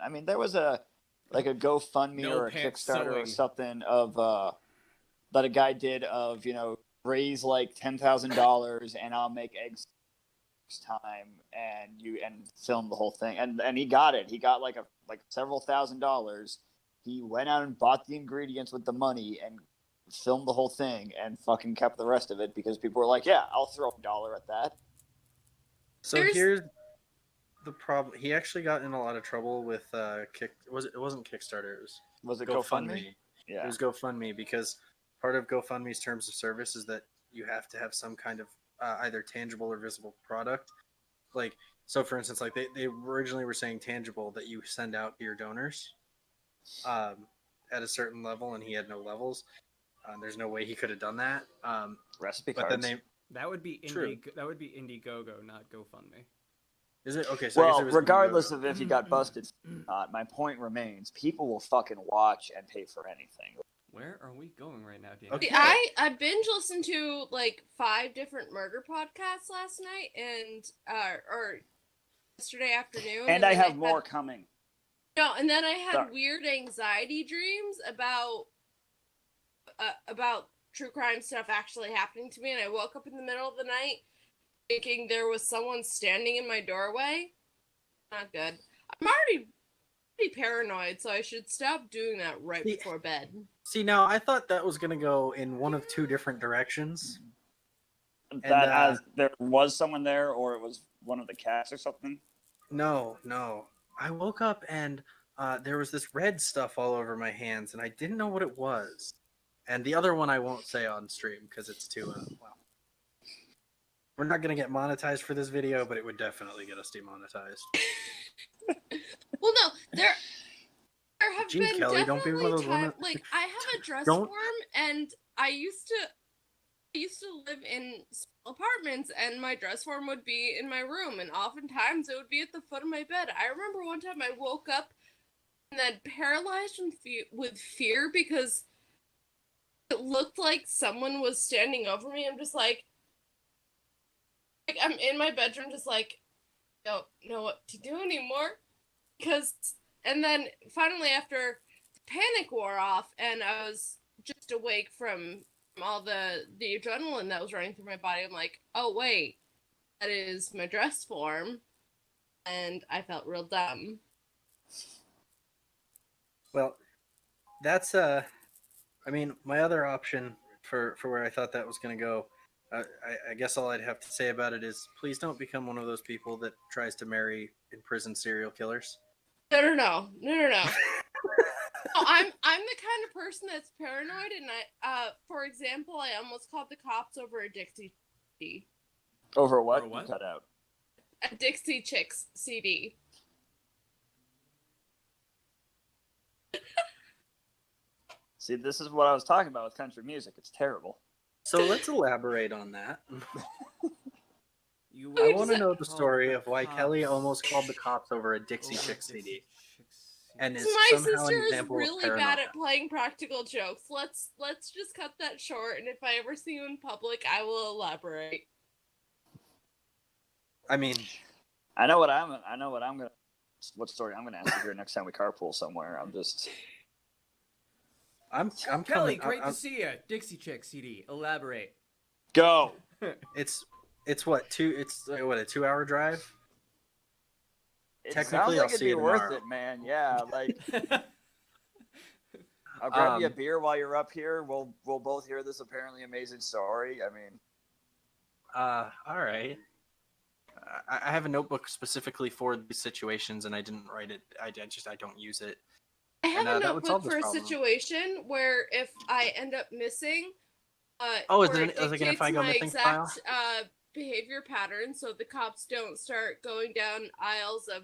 I mean, there was a GoFundMe or a Kickstarter or something of that a guy did of raise like $10,000 and I'll make eggs next time and film the whole thing and he got it. He got like several $1,000s. He went out and bought the ingredients with the money and filmed the whole thing and fucking kept the rest of it because people were like, yeah, I'll throw $1 at that. So here's the problem. He actually got in a lot of trouble with it wasn't Kickstarter. Was it GoFundMe? Yeah. It was GoFundMe because part of GoFundMe's terms of service is that you have to have some kind of either tangible or visible product. Like, so for instance, like they originally were saying tangible that you send out to your donors at a certain level, and he had no levels. There's no way he could have done that. Recipe but cards. Then that would be Indiegogo, not GoFundMe. Is it? Okay, so well, regardless of if he got busted, my point remains: people will fucking watch and pay for anything. Where are we going right now, Dana? Okay. I binge listened to like 5 different murder podcasts last night and or yesterday afternoon. And I have more coming. No, and then I had weird anxiety dreams about true crime stuff actually happening to me, and I woke up in the middle of the night thinking there was someone standing in my doorway. Not good. I'm already pretty paranoid, so I should stop doing that right before bed. See, now I thought that was going to go in one of 2 different directions. That as there was someone there, or it was one of the cats or something? No. I woke up and there was this red stuff all over my hands, and I didn't know what it was. And the other one I won't say on stream because it's too, well. We're not going to get monetized for this video, but it would definitely get us demonetized. Well, no, there have Gene been Kelly, definitely don't be one of those women. Like, I have a dress form, and I used to live in small apartments, and my dress form would be in my room, and oftentimes it would be at the foot of my bed. I remember one time I woke up and then paralyzed with fear because it looked like someone was standing over me. I'm just like I'm in my bedroom, just like, don't know what to do anymore. And then finally, after the panic wore off, and I was just awake from all the adrenaline that was running through my body, I'm like, oh wait, that is my dress form, and I felt real dumb. Well, that's I mean, my other option for where I thought that was going to go, I guess all I'd have to say about it is please don't become one of those people that tries to marry imprisoned serial killers. No. No, I'm the kind of person that's paranoid, and for example, I almost called the cops over a Dixie CD. Over what? Cut out. A Dixie Chicks CD. See, this is what I was talking about with country music. It's terrible. So let's elaborate on that. I want to know the story of why Kelly almost called the cops over a Dixie Chicks CD. And is my somehow sister an is example really of bad at playing practical jokes. Let's just cut that short, and if I ever see you in public, I will elaborate. I mean, what story I'm gonna ask you here next time we carpool somewhere. I'm Kelly, coming. great to see you. Dixie Chick CD. Elaborate. Go. It's what It's a 2-hour drive. Technically, I'll see you tomorrow. It'd be worth it, man. Yeah, like I'll grab you a beer while you're up here. We'll both hear this apparently amazing story. I mean, all right. I have a notebook specifically for these situations, and I didn't write it. I don't use it. I have a notebook for a situation where if I end up missing, is it like an if I go missing file? Behavior pattern, so the cops don't start going down aisles of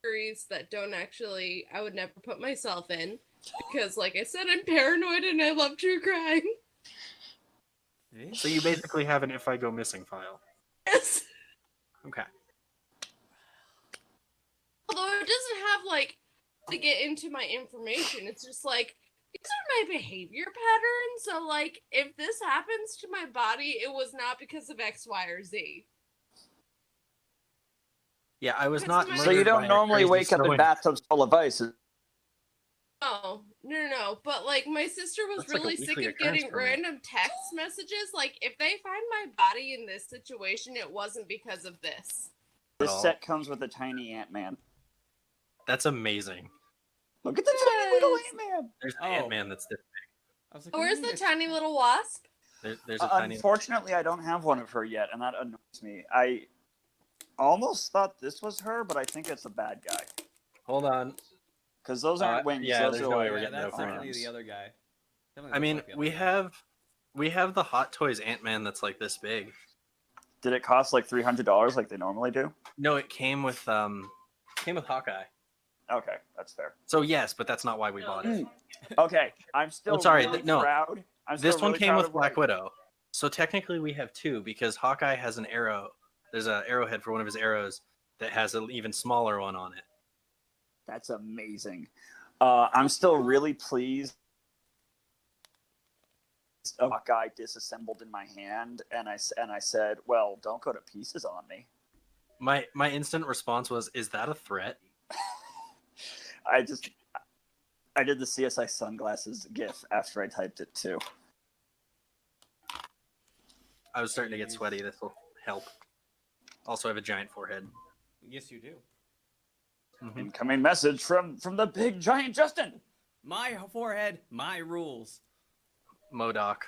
theories that don't actually, I would never put myself in, because like I said, I'm paranoid and I love true crime. So you basically have an if I go missing file. Yes. Okay. Although it doesn't have like to get into my information, it's just like, these are my behavior patterns, so like if this happens to my body, it was not because of X, Y, or Z. Yeah, I was not. So So you murdered by don't a normally crazy wake up in sewing- bathtubs full of ice. No. But like, my sister was That's like a really sick weekly of occurrence getting for me. random text messages. Like, if they find my body in this situation, it wasn't because of this. This all. set comes with a tiny Ant-Man. That's amazing. Look at the tiny little Yes. Ant-Man. There's Oh. Ant-Man that's different. I was like, what do you Where's mean the it's- tiny little wasp? There's a tiny. Unfortunately, I don't have one of her yet, and that annoys me. I almost thought this was her, but I think it's a bad guy. Hold on. Because those aren't wings. yeah, those there's are no way like we're Yeah, getting that's no definitely arms. the other guy. Definitely I mean, looks like the we other guy. have the Hot Toys Ant-Man that's like this big. Did it cost like $300 like they normally do? No, it came with Hawkeye. Okay, that's fair. So yes, but that's not why we bought it. Okay, I'm still sorry, really no. proud. I'm This still one really came proud with of what I- Black Widow. So technically we have two because Hawkeye has an arrow. There's an arrowhead for one of his arrows that has an even smaller one on it. That's amazing. I'm still really pleased. A guy disassembled in my hand, and I said, "Well, don't go to pieces on me." My instant response was, "Is that a threat?" I did the CSI sunglasses gif after I typed it too. I was starting to get sweaty. This will help. Also, I have a giant forehead. Yes, you do. Mhm. Incoming message from the big giant Justin. My forehead, my rules. MODOK.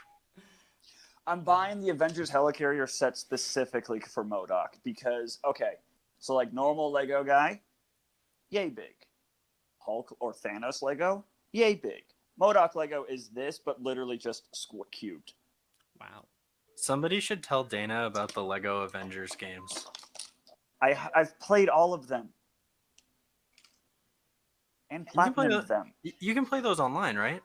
I'm buying the Avengers Helicarrier set specifically for MODOK because, okay, so like normal Lego guy, yay big. Hulk or Thanos Lego, yay big. MODOK Lego is this, but literally just cubed. Wow. Somebody should tell Dana about the Lego Avengers games. I've played all of them. And can play platinumed them. You can play those online, right?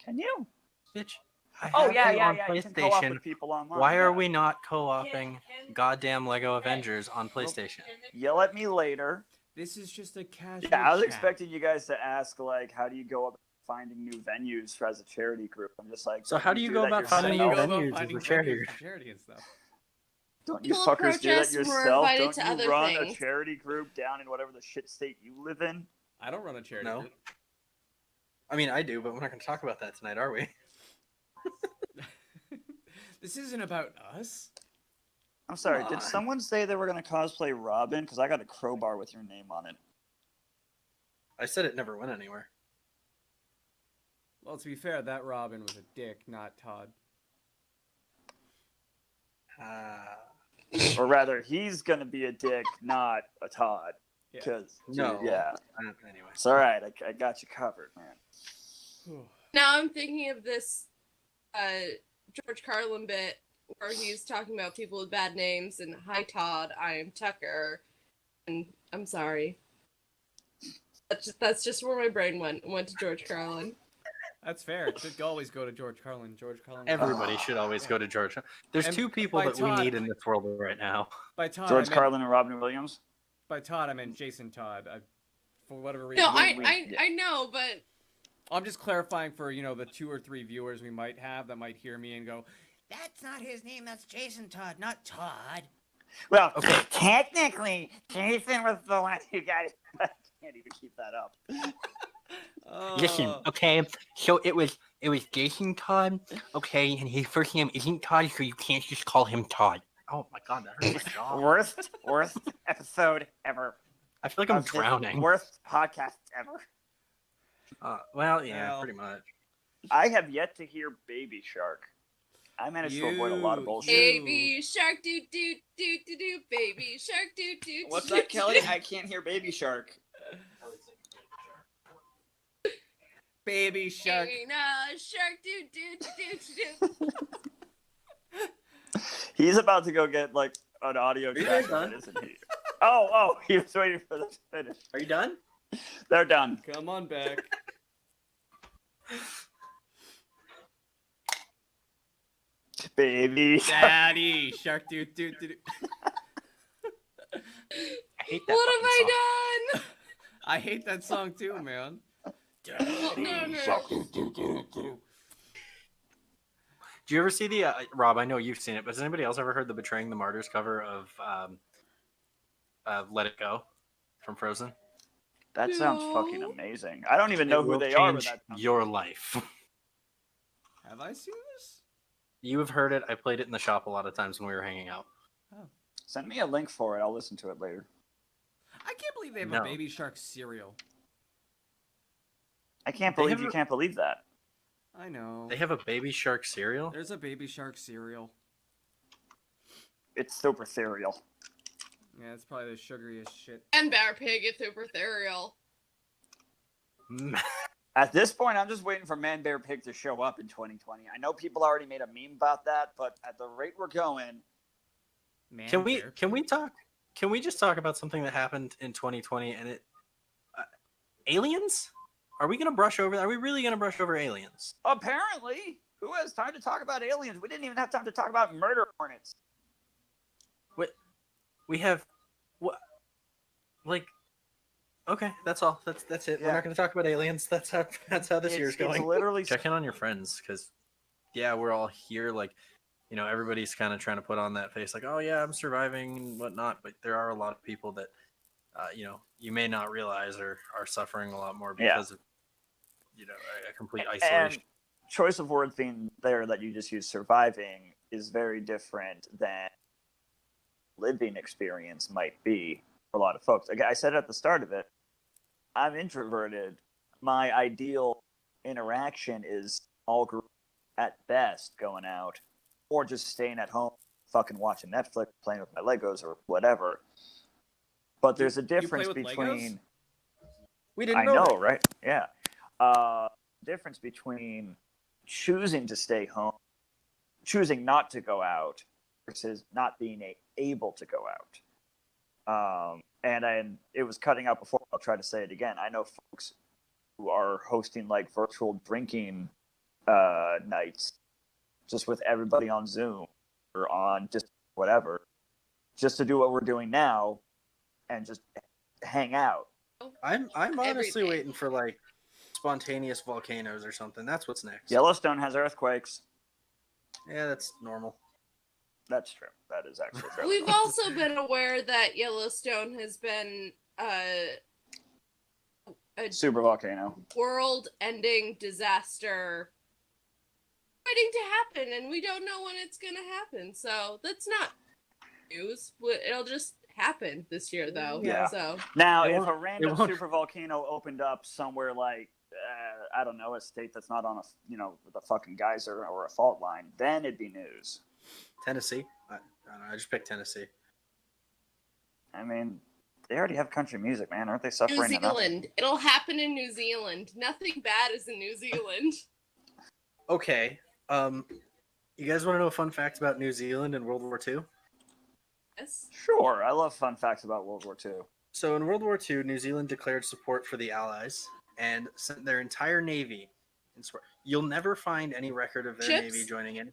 Can you? Bitch. I Oh have yeah, them yeah, on yeah. You can co-op PlayStation. with people online. Why are yeah. we not co-oping goddamn Lego Avengers on PlayStation? Yell at me later. This is just a casual Yeah, I was chat. expecting you guys to ask like, how do you go about finding new venues for as a charity group? I'm just like, So how do you go that about yourself? finding How new do you go about venues finding as a charity? venues for charity and stuff? Don't you People fuckers approach do that us, we're yourself? invited Don't to you other run things. a charity group down in whatever the shit state you live in? I don't run a charity No. group. I mean, I do, but we're not going to talk about that tonight, are we? This isn't about us. I'm sorry, Come did on. someone say they were going to cosplay Robin? Because I got a crowbar with your name on it. I said it never went anywhere. Well, to be fair, that Robin was a dick, not Todd. Or rather, he's going to be a dick, not a Todd. Yeah. Because, No. yeah. Anyway. It's all right. I got you covered, man. Now I'm thinking of this George Carlin bit where he's talking about people with bad names and hi Todd, I am Tucker, and I'm sorry. That's just where my brain went to George Carlin. That's fair. It should always go to George Carlin. George Carlin. Everybody should always go to George. There's And two people by that we Todd- need in this world right now. By Todd, George I meant, Carlin and Robin Williams? By Todd, I meant Jason Todd. For whatever reason. No, yeah. I know, but I'm just clarifying for, the 2 or 3 viewers we might have that might hear me and go, that's not his name, that's Jason Todd, not Todd. Well, technically, Jason was the one who got it. I can't even keep that up. Listen, okay, so it was Jason Todd, okay, and his first name isn't Todd, so you can't just call him Todd. Oh my god, that hurts my jaw. Worst episode ever. I feel like I'm Of this drowning. Worst podcast ever. Well, yeah, Well. pretty much. I have yet to hear Baby Shark. I managed to avoid a lot of You- bullshit. baby shark do do do do do baby shark do do. What's do, that, do, Kelly? do. I can't hear Baby Shark. Baby shark. Ain't a shark do do do do do. He's about to go get like an audio you track, guys done? isn't he? Oh, he was waiting for them to finish. Are you done? They're done. Come on back. Baby Shark. Daddy shark do do do do. I hate that What have fucking song. I done? I hate that song too, man. Do you ever see the Rob? I know you've seen it, but has anybody else ever heard the "Betraying the Martyrs" cover of Let It Go from Frozen. That sounds fucking amazing. I don't even know who they are, but that sounds your life. Have I seen this? You have heard it. I played it in the shop a lot of times when we were hanging out. Oh. Send me a link for it. I'll listen to it later. I can't believe they have No. a Baby Shark cereal. I can't believe you can't believe that. I know. They have a Baby Shark cereal? There's a Baby Shark cereal. It's super cereal. Yeah, it's probably the sugariest shit. And Bear Pig is super ethereal. At this point, I'm just waiting for Man Bear Pig to show up in 2020. I know people already made a meme about that, but at the rate we're going, Can we just talk about something that happened in 2020 and it aliens? Are we really gonna brush over aliens? apparently, who has time to talk about aliens? We didn't even have time to talk about murder hornets. We have what? Like, okay, that's all. That's it. Yeah. We're not going to talk about aliens. That's how this year's going. It's literally check in on your friends because, yeah, we're all here. Like, everybody's kind of trying to put on that face, like, oh yeah, I'm surviving and whatnot. But there are a lot of people that, you may not realize are suffering a lot more because of, a complete isolation. And choice of word theme there that you just used, surviving, is very different than living experience might be for a lot of folks. I said at the start of it, I'm introverted. My ideal interaction is all group at best going out or just staying at home, fucking watching Netflix, playing with my Legos or whatever. But there's a difference between Legos? We didn't know that. Right? Yeah. Difference between choosing to stay home, choosing not to go out, versus not being able to go out. And it was cutting out before. I'll try to say it again. I know folks who are hosting like virtual drinking nights, just with everybody on Zoom or on just whatever, just to do what we're doing now, and just hang out. I'm honestly waiting for like spontaneous volcanoes or something. That's what's next. Yellowstone has earthquakes. Yeah, that's normal. That's true. That is actually true. We've also been aware that Yellowstone has been a super volcano, world-ending disaster waiting to happen, and we don't know when it's going to happen. So that's not news. It'll just happen this year, though. Yeah. So now, if a random super volcano opened up somewhere like I don't know, a state that's not on a with a fucking geyser or a fault line, then it'd be news. Tennessee. I don't know. I just picked Tennessee. I mean, they already have country music, man. Aren't they suffering? New Zealand. It'll happen in New Zealand. Nothing bad is in New Zealand. Okay. You guys want to know a fun fact about New Zealand in World War II? Yes. Sure. I love fun facts about World War II. So in World War II, New Zealand declared support for the Allies and sent their entire navy. You'll never find any record of their navy joining in.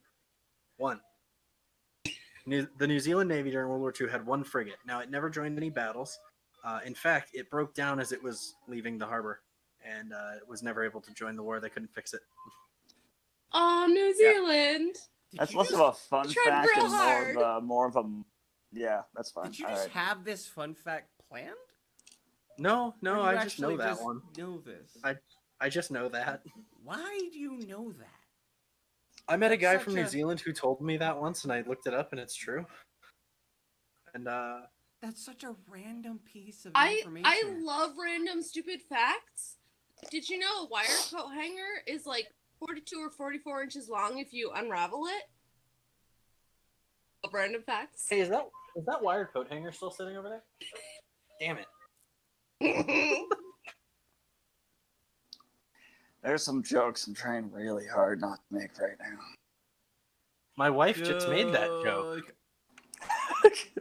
One. The New Zealand Navy during World War II had one frigate. Now, it never joined any battles. In fact, it broke down as it was leaving the harbor, and it was never able to join the war. They couldn't fix it. Oh, New Zealand! Yeah. That's less of a fun fact and more of a. Yeah, that's fine. Did you just have this fun fact planned? No, I just know that one. Know this? I just know that. Why do you know that? I met a guy from New Zealand who told me that once, and I looked it up, and it's true. And that's such a random piece of information. I love random stupid facts. Did you know a wire coat hanger is like 42 or 44 inches long if you unravel it? Love random facts. Hey, is that wire coat hanger still sitting over there? Damn it. There's some jokes I'm trying really hard not to make right now. My wife just made that joke.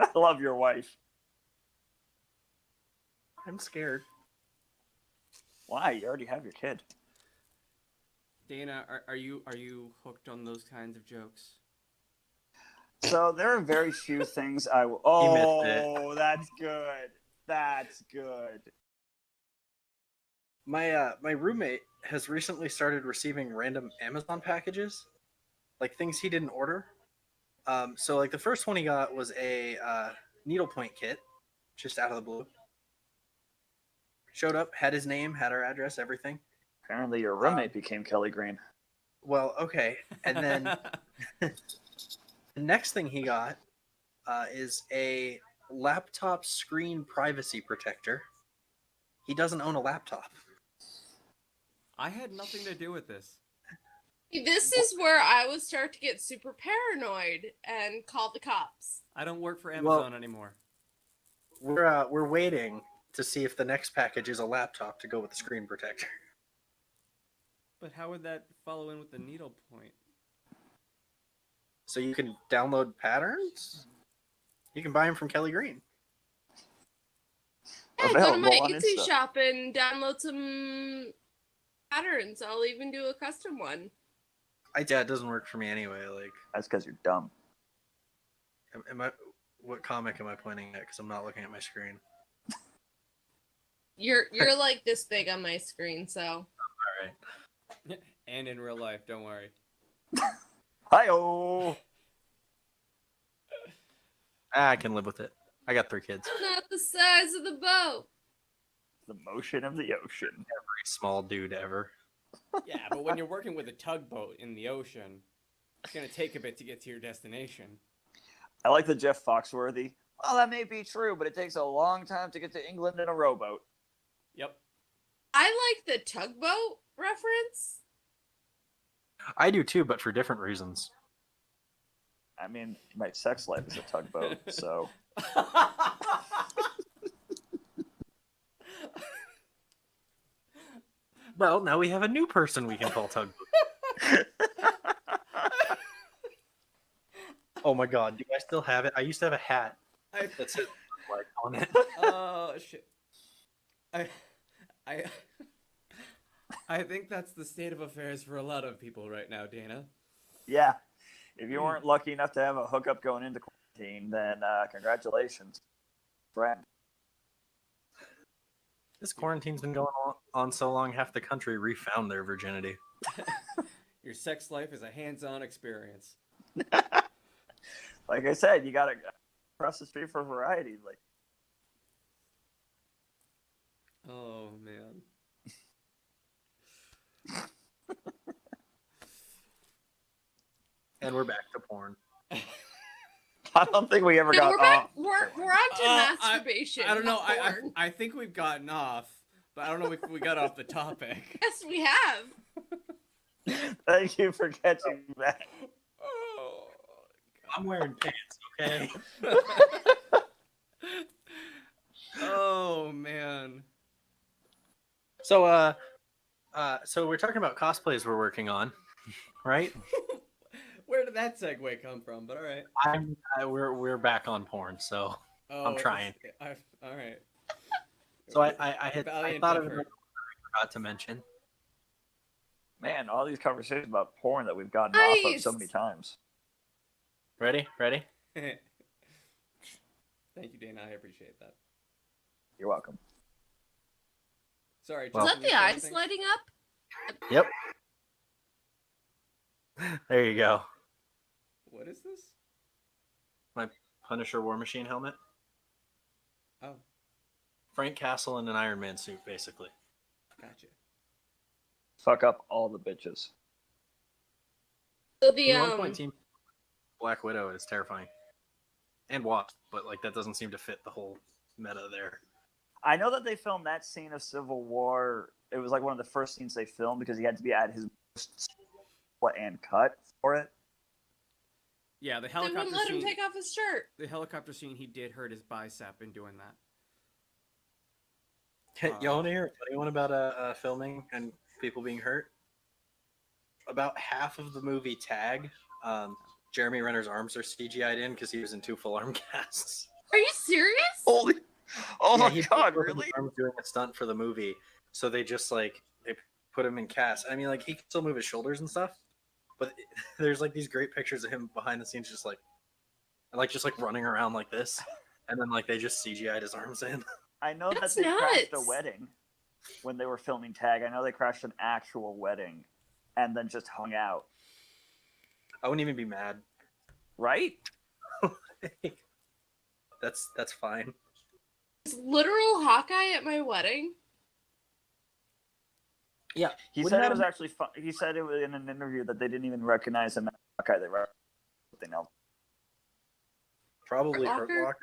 I love your wife. I'm scared. Why? You already have your kid. Dana, are you hooked on those kinds of jokes? So there are very few things I will. Oh, that's good. That's good. My roommate has recently started receiving random Amazon packages, like things he didn't order. So like the first one he got was a needlepoint kit just out of the blue. Showed up, had his name, had our address, everything. Apparently, your roommate became Kelly Green. Well, okay, and then the next thing he got is a laptop screen privacy protector. He doesn't own a laptop. I had nothing to do with this. This is where I would start to get super paranoid and call the cops. I don't work for Amazon anymore. We're waiting to see if the next package is a laptop to go with the screen protector. But how would that follow in with the needle point? So you can download patterns? You can buy them from Kelly Green. Yeah, go to my Available on Etsy Insta. shop and download some patterns. I'll even do a custom one. Yeah, it doesn't work for me anyway. Like, That's because you're dumb. what comic am I pointing at? Because I'm not looking at my screen. You're like this big on my screen, so. All right. And in real life, don't worry. Hi-oh! I can live with it. I got 3 kids. Not the size of the boat. The motion of the ocean. Every small dude ever. Yeah, but when you're working with a tugboat in the ocean, it's going to take a bit to get to your destination. I like the Jeff Foxworthy. Well, that may be true, but it takes a long time to get to England in a rowboat. Yep. I like the tugboat reference. I do too, but for different reasons. I mean, my sex life is a tugboat, so... Well, now we have a new person we can call tugboat. Oh my god, do I still have it? I used to have a hat that said like on it. Oh shit! I think that's the state of affairs for a lot of people right now, Dana. Yeah. If you weren't lucky enough to have a hookup going into quarantine, then congratulations, friend. This quarantine's been going on so long, half the country refound their virginity. Your sex life is a hands-on experience. Like I said, you gotta cross the street for variety. Like, Oh man. And we're back to porn. I don't think we ever No, got. we're back. We're on to masturbation. I don't know. not porn. I think we've gotten off, but I don't know if we got off the topic. Yes, we have. Thank you for catching that. Oh, I'm wearing pants, okay? oh man. So we're talking about cosplays we're working on, right? Where did that segue come from? But all right. We're back on porn, so I'm trying. All right. So I thought of effort. it. I forgot to mention. Man, all these conversations about porn that we've gotten off of so many times. Ready? Thank you, Dana. I appreciate that. You're welcome. Sorry. Is that Justin, the you said eyes something? lighting up? Yep. There you go. What is this? My Punisher War Machine helmet. Oh, Frank Castle in an Iron Man suit, basically. gotcha. Fuck up all the bitches. So the At one point, Team Black Widow is terrifying, and Wasp, but like that doesn't seem to fit the whole meta there. I know that they filmed that scene of Civil War. It was like one of the first scenes they filmed because he had to be at his and cut for it. Yeah, the they helicopter wouldn't let scene. him take off his shirt. The helicopter scene. He did hurt his bicep in doing that. You want to hear anyone about filming and people being hurt? About half of the movie Tag, Jeremy Renner's arms are CGI'd in because he was in 2 full arm casts. Are you serious? Holy! Oh Yeah, my he god! put his Really? arms doing a stunt for the movie, so they just they put him in cast. I mean, like he can still move his shoulders and stuff, but there's like these great pictures of him behind the scenes, just running around like this, and then like they just CGI'd his arms in. I know That's that they crashed a nuts. wedding when they were filming Tag. I know they crashed an actual wedding and then just hung out. I wouldn't even be mad. Right? That's fine. literal Hawkeye at my wedding? Yeah, he said it was actually fun. He said it was in an interview that they didn't even recognize him as Hawkeye. They recognized something else. Probably Hurt Locker,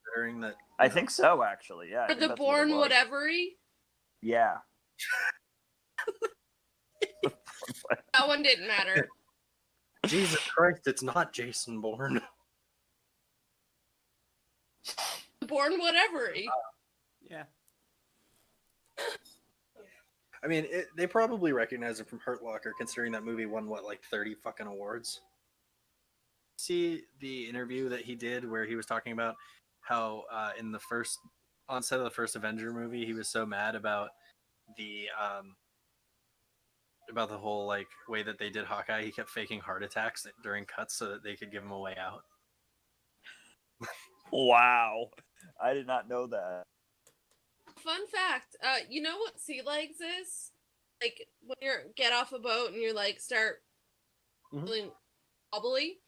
considering that. I think so, actually. Yeah. Or the Born Whatever-y? Yeah. That one didn't matter. Jesus Christ, it's not Jason Bourne. Born Whatever-y. Yeah. I mean, they probably recognize him from Hurt Locker, considering that movie won, what, like 30 fucking awards? See the interview that he did where he was talking about how in the first, on set of the first Avenger movie, he was so mad about the whole, like, way that they did Hawkeye. He kept faking heart attacks during cuts so that they could give him a way out. Wow. I did not know that. Fun fact, you know what sea legs is? Like, when you get off a boat and you're, like, start feeling wobbly.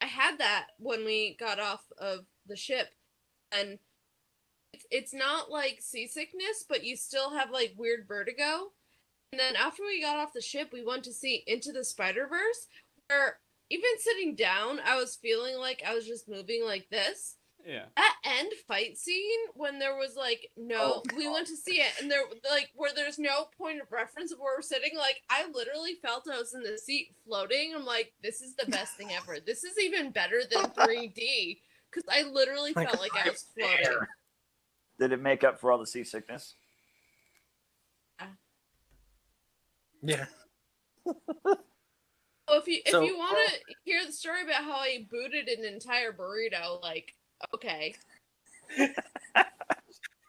I had that when we got off of the ship. And it's not, like, seasickness, but you still have, like, weird vertigo. And then after we got off the ship, we went to see Into the Spider-Verse, where even sitting down, I was feeling like I was just moving like this. Yeah. That end fight scene when there was like we went to see it and there like where there's no point of reference of where we're sitting, like I literally felt I was in the seat floating. I'm like, this is the best thing ever. This is even better than 3D because I literally felt like I was floating. Did it make up for all the seasickness? Yeah. So if you want to hear the story about how I booted an entire burrito, like, okay.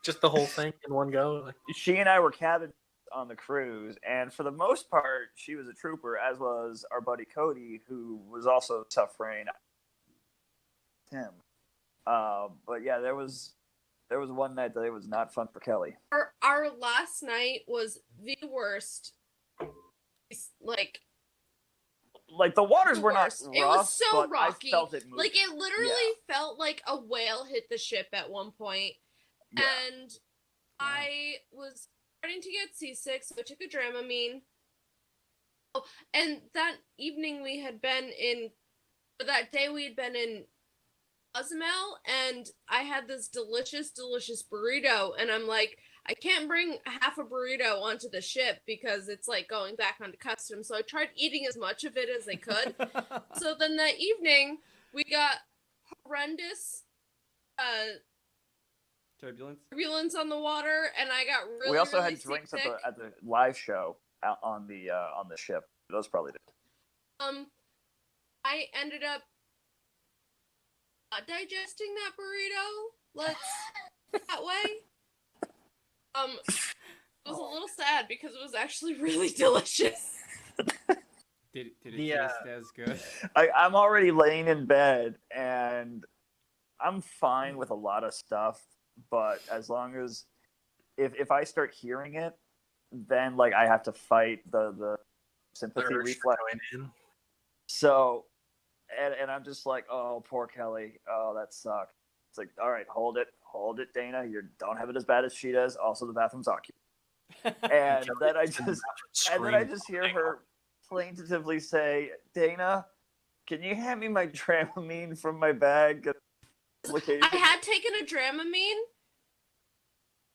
Just the whole thing in one go? She and I were cabin on the cruise, and for the most part, she was a trooper, as was our buddy Cody, who was also suffering. Him. But yeah, there was one night that it was not fun for Kelly. Our last night was the worst. Like the waters were not rough, it was so rocky. I felt it moving. Like it literally felt like a whale hit the ship at one point. Yeah. And I was starting to get seasick, so I took a Dramamine. Oh, and that evening that day we had been in Cozumel, and I had this delicious, delicious burrito, and I'm like, I can't bring half a burrito onto the ship because it's like going back onto customs. So I tried eating as much of it as I could. So then that evening we got horrendous turbulence on the water, and I got really. We also really had drinks sick. at the live show out on the ship. Those probably did. I ended up not digesting that burrito. That way. It was a little sad because it was actually really delicious. Did it taste as good? I'm already laying in bed, and I'm fine with a lot of stuff, but as long as if I start hearing it, then like I have to fight the sympathy reflex. So, and I'm just like, oh, poor Kelly. Oh, that sucked. It's like, all right, hold it, Dana. You don't have it as bad as she does. Also, the bathroom's occupied. And then I just hear her plaintively say, Dana, can you hand me my Dramamine from my bag? I had taken a Dramamine,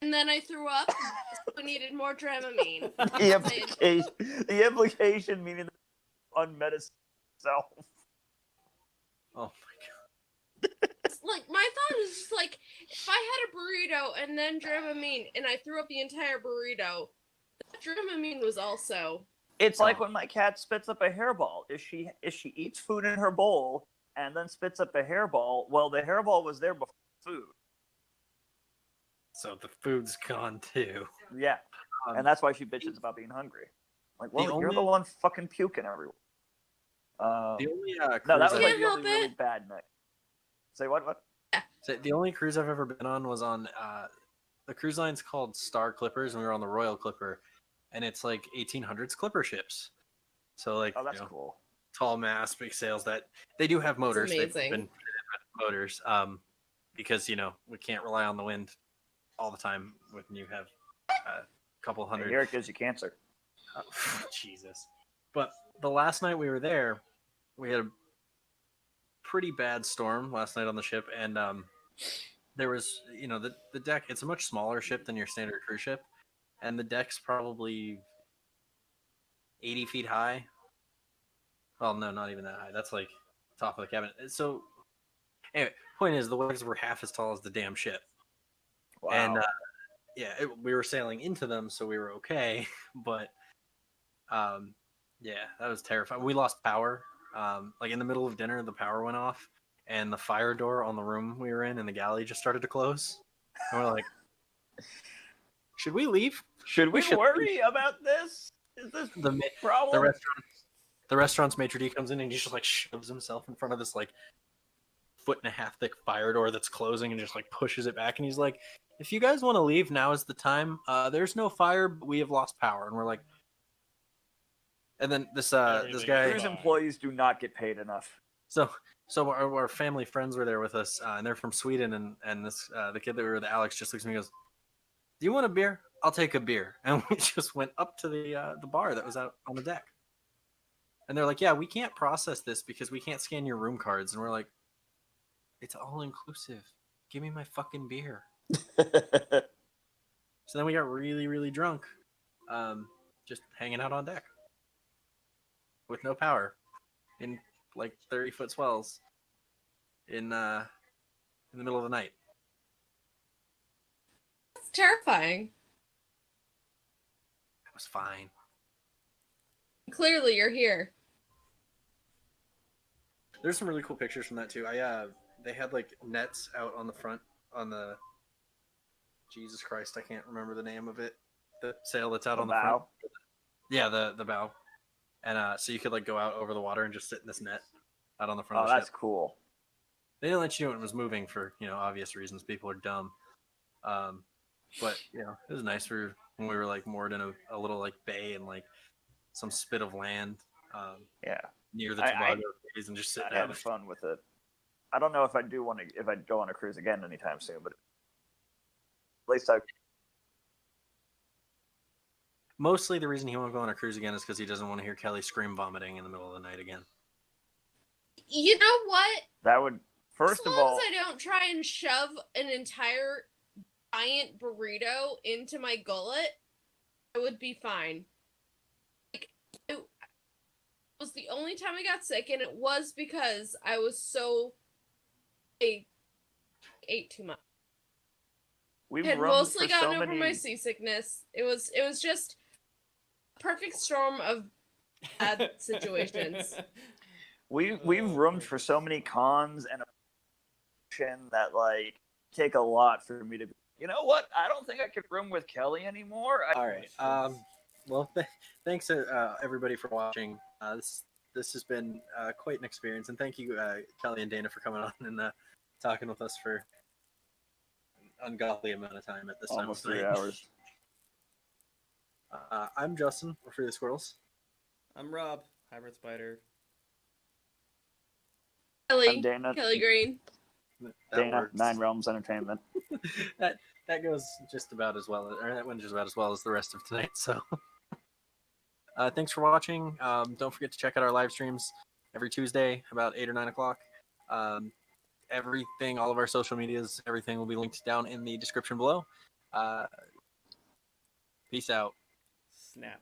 and then I threw up, so I needed more Dramamine. The implication meaning unmedicine self. Oh my god. Like, my thought is just like, if I had a burrito and then Dramamine, and I threw up the entire burrito, that Dramamine was also... It's like when my cat spits up a hairball. If she eats food in her bowl and then spits up a hairball, well, the hairball was there before food. So the food's gone too. Yeah, and that's why she bitches about being hungry. Like, well, you're the one fucking puking everywhere. The only no, that was like really bad night. Say what? What? So the only cruise I've ever been on was on the cruise line's called Star Clippers, and we were on the Royal Clipper, and it's like 1800s clipper ships. So like, oh, that's cool. Tall mast, big sails. That they do have motors. That's amazing. They've been motors, because we can't rely on the wind. all the time when you have a couple hundred. Here it gives you cancer. Jesus. But the last night we were there, we had a pretty bad storm last night on the ship, and there was, the deck. It's a much smaller ship than your standard cruise ship, and the deck's probably 80 feet high. Well, no, not even that high. That's like top of the cabin. So, anyway, point is, the waves were half as tall as the damn ship. Wow. And we were sailing into them, so we were okay. But yeah, that was terrifying. We lost power. Like in the middle of dinner, the power went off, and the fire door on the room we were in the galley just started to close. And we're like, should we leave? Should we worry about this? Is this the problem? The restaurant's maitre d' comes in and he just like shoves himself in front of this like 1.5 foot thick fire door that's closing and just like pushes it back. And he's like, if you guys want to leave, now is the time. There's no fire, but we have lost power. And we're like, and then this guy. Cruise employees do not get paid enough. So our family friends were there with us, and they're from Sweden. And this the kid that we were with, Alex, just looks at me and goes, "Do you want a beer? I'll take a beer." And we just went up to the bar that was out on the deck. And they're like, "Yeah, we can't process this because we can't scan your room cards." And we're like, "It's all inclusive. Give me my fucking beer." So then we got really, really drunk, just hanging out on deck with no power in like 30-foot swells in the middle of the night. It's terrifying. It was fine. Clearly, you're here. There's some really cool pictures from that too. They had like nets out on the front on the. Jesus Christ, I can't remember the name of it. The sail that's out on the front. Yeah, the bow. And so you could like go out over the water and just sit in this net out on the front of the ship. That's cool. They didn't let you know it was moving for, obvious reasons. People are dumb. But, it was nice when we were like moored in a little like bay and like some spit of land. Near the Tobago Bays and just sitting out. I had fun with it. I don't know if I'd go on a cruise again anytime soon, but at least Mostly the reason he won't go on a cruise again is because he doesn't want to hear Kelly scream vomiting in the middle of the night again. You know what? That would, first of all... As long as I don't try and shove an entire giant burrito into my gullet, I would be fine. Like, it was the only time I got sick, and it was because I ate too much. I had mostly gotten over my seasickness. It was just a perfect storm of bad situations. We've roomed for so many cons and that like take a lot for me to be, you know what? I don't think I could room with Kelly anymore. All right. Well, thanks everybody for watching. This has been quite an experience, and thank you, Kelly and Dana, for coming on and talking with us for an ungodly amount of time at this time. Almost 3 hours. I'm Justin. We're Freethesquirls. I'm Rob. Hybrid Spider. I'm Dana. Kelly Green. Dana, Nine Realms Entertainment. that goes just about as well, or that went just about as well as the rest of tonight. So, thanks for watching. Don't forget to check out our live streams every Tuesday about 8 or 9 o'clock. Everything, all of our social medias, everything will be linked down in the description below. Peace out. Snap.